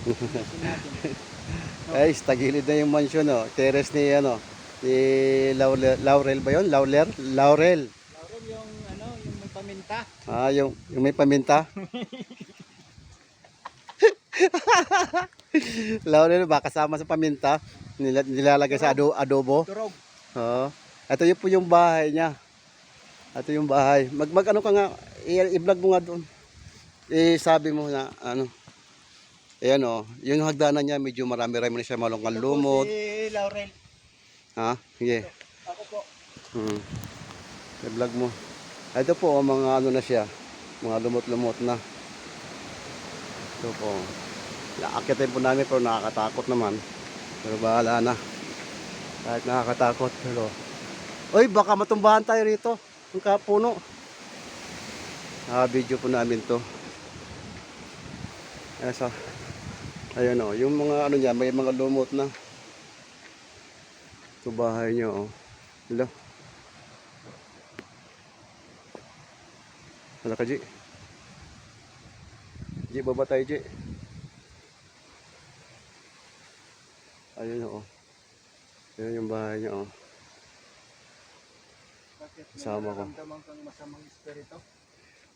Ayusin natin. Ay, tagilid na yung mansion, oh. Terrace ni, ni Laurel ba yun? Laurel? Laurel. Laurel yung yung may paminta. Ah, yung may paminta. Laurel ba? Kasama sa paminta. Nilalagay sa adobo. Turog. Oo. Ito yung po yung bahay niya. Ito yung bahay. Ano ka nga, i-vlog mo nga doon. Sabi mo na, ayan yung hagdanan niya, medyo marami-rami na siya malungkang Ito po lumot. si Laurel. Ha? Sige. Ako po. I-vlog mo. Ito po, mga na siya. Mga lumot-lumot na. Ito po. Akitin po namin pero nakakatakot naman. Pero bahala na. Kahit nakakatakot. Pero, oy, baka matumbahan tayo rito. Yung kapuno. Video po namin to. Ayan yung mga niya, may mga lumot na. Ito bahay niya Hello. Hala ka, G. G, baba tayo, G. Ayun Ayun yung bahay niya Bakit Kasama ko. nararamdaman kang masamang espiritu?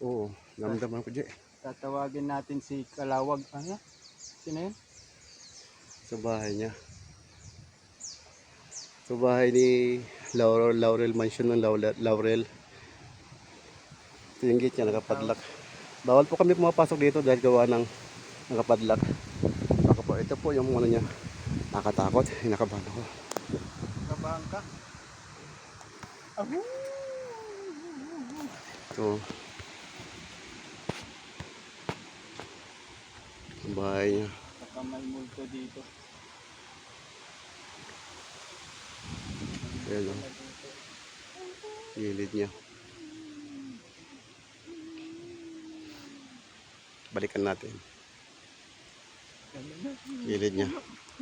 Oo, namdaman ko, G. Tatawagin natin si Kalawag. Sino yun? Sa bahay niya. Sa bahay ni Laurel Mansion ng Laurel. Ito yung gate niya, nakapadlock. Bawal po kami pumapasok dito dahil gawa ng nakapadlock. Baka po, ito po yung niya. Nakatakot, nakabahan ako. Kabahan ka? Ito. Ang bahay niya. Saka may multo dito. Ayan Gilid niya. Balikan natin. Gilid niya.